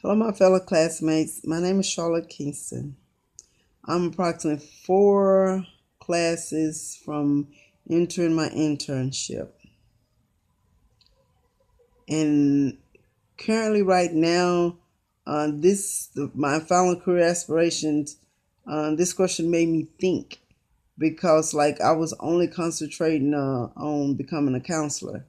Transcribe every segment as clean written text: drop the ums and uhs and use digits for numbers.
Hello, my fellow classmates. My name is Charlotte Kingston. I'm approximately 4 classes from entering my internship. And currently, right now, my final career aspirations, this question made me think because, like, I was only concentrating on becoming a counselor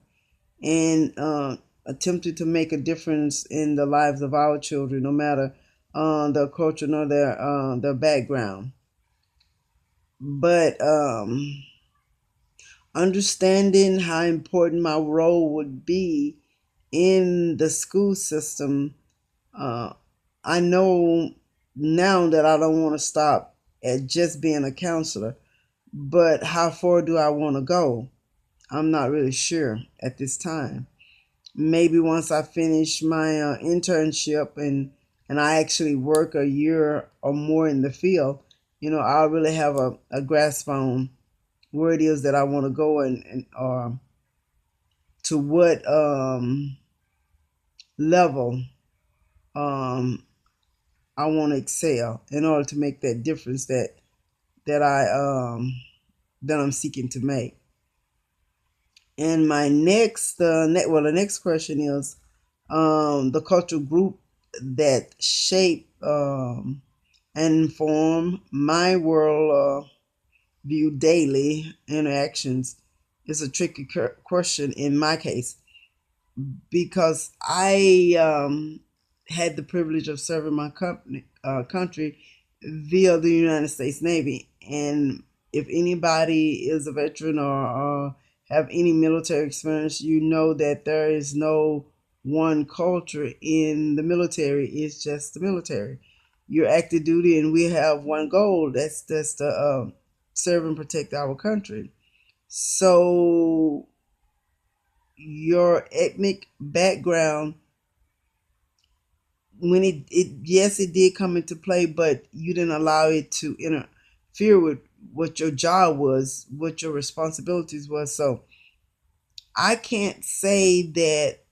and attempted to make a difference in the lives of our children, no matter their culture nor their background. But understanding how important my role would be in the school system, uh, I know now that I don't want to stop at just being a counselor. But how far do I want to go? I'm not really sure at this time. Maybe once I finish my internship and I actually work a year or more in the field, I'll really have a grasp on where it is that I want to go and to what level um, I want to excel in order to make that difference that I that I'm seeking to make. And my the next question is the cultural group that shape and inform my world view daily interactions is a tricky question in my case because I had the privilege of serving my country via the United States Navy. And if anybody is a veteran or have any military experience, you know that there is no one culture in the military. It's just the military. You're active duty, and we have one goal. That's to serve and protect our country. So your ethnic background, when it yes, it did come into play, but you didn't allow it to interfere with what your job was, what your responsibilities was. So I can't say that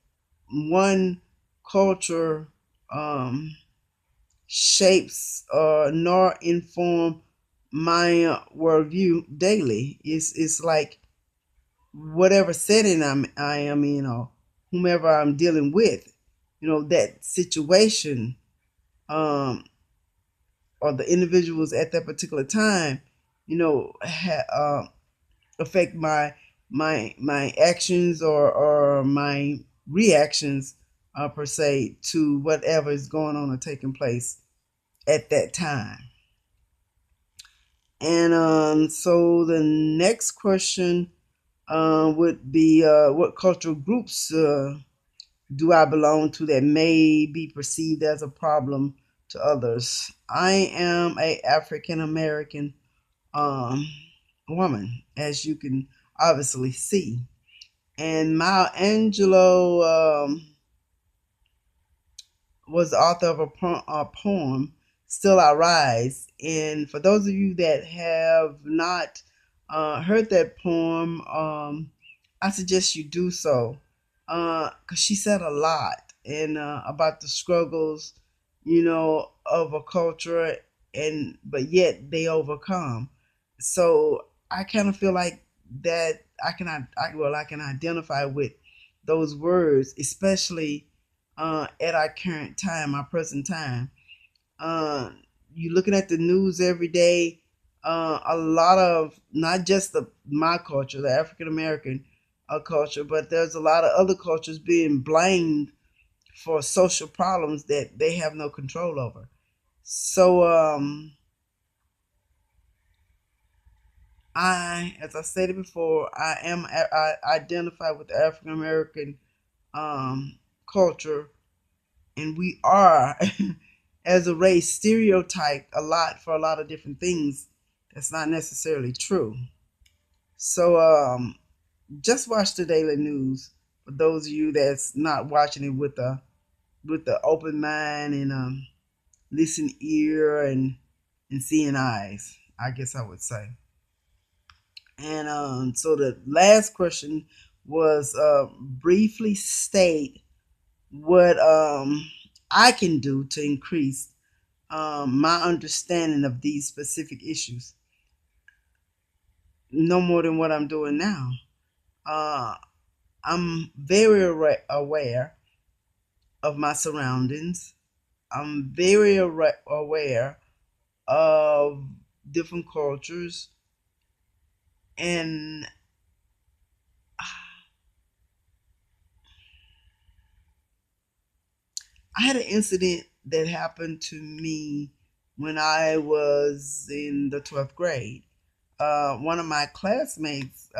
one culture shapes nor inform my worldview daily. It's like whatever setting I am in, or whomever I'm dealing with, that situation, um, or the individuals at that particular time, affect my actions or my reactions, per se, to whatever is going on or taking place at that time. And so the next question would be, what cultural groups do I belong to that may be perceived as a problem to others? I am a African American um, woman, as you can obviously see. And Maya Angelou was the author of a poem, Still I Rise. And for those of you that have not heard that poem, I suggest you do so, because she said a lot and about the struggles, of a culture, and but yet they overcome. So I kind of feel like that I can identify with those words, especially at our current time, our present time. Uh, you looking at the news every day. A lot of not just my culture, the African American culture, but there's a lot of other cultures being blamed for social problems that they have no control over. So as I stated before, I identify with the African American culture, and we are as a race stereotyped a lot for a lot of different things that's not necessarily true. So just watch the daily news for those of you that's not watching it with the open mind and listen ear and seeing eyes, I guess I would say. And so the last question was, briefly state what I can do to increase my understanding of these specific issues. No more than what I'm doing now. Uh, I'm very aware of my surroundings. I'm very aware of different cultures, and I had an incident that happened to me when I was in the 12th grade. One of my classmates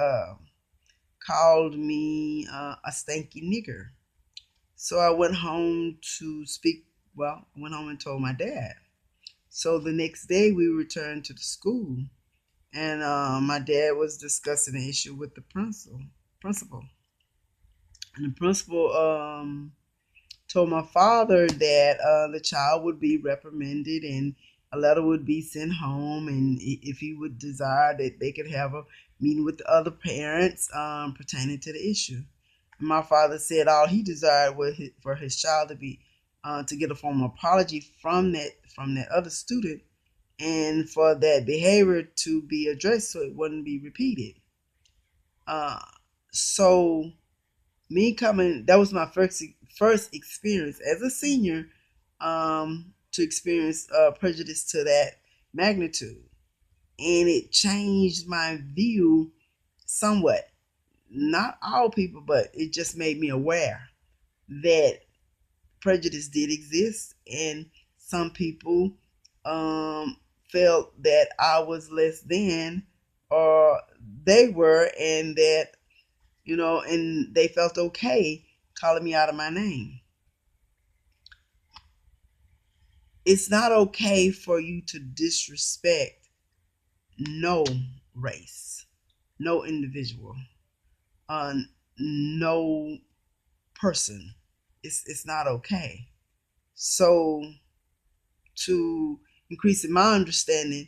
called me a stanky nigger. So I went home to speak. Well, I went home and told my dad. So the next day we returned to the school, and my dad was discussing the issue with the principal, and the principal told my father that the child would be reprimanded and a letter would be sent home, and if he would desire that they could have a meeting with the other parents pertaining to the issue. And my father said all he desired was for his child to be to get a formal apology from that other student, and for that behavior to be addressed so it wouldn't be repeated. Uh, so me coming, that was my first experience as a senior, to experience prejudice to that magnitude, and it changed my view somewhat. Not all people, but it just made me aware that prejudice did exist, and some people felt that I was less than, or they were, and that, and they felt okay calling me out of my name. It's not okay for you to disrespect no race, no individual, uh, no person. It's not okay. So to increase in my understanding,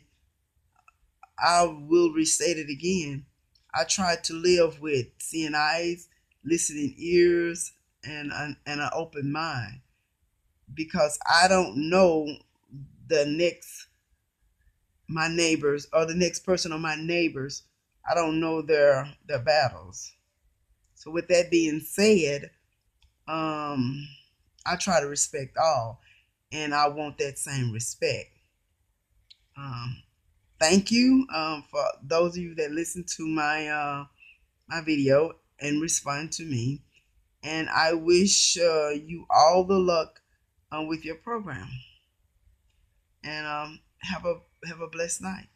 I will restate it again. I try to live with seeing eyes, listening ears, and an open mind, because I don't know the next my neighbors or the next person or my neighbors. I don't know their battles. So with that being said, I try to respect all, and I want that same respect. Um, Thank you for those of you that listen to my video and respond to me, and I wish you all the luck with your program. And have a blessed night.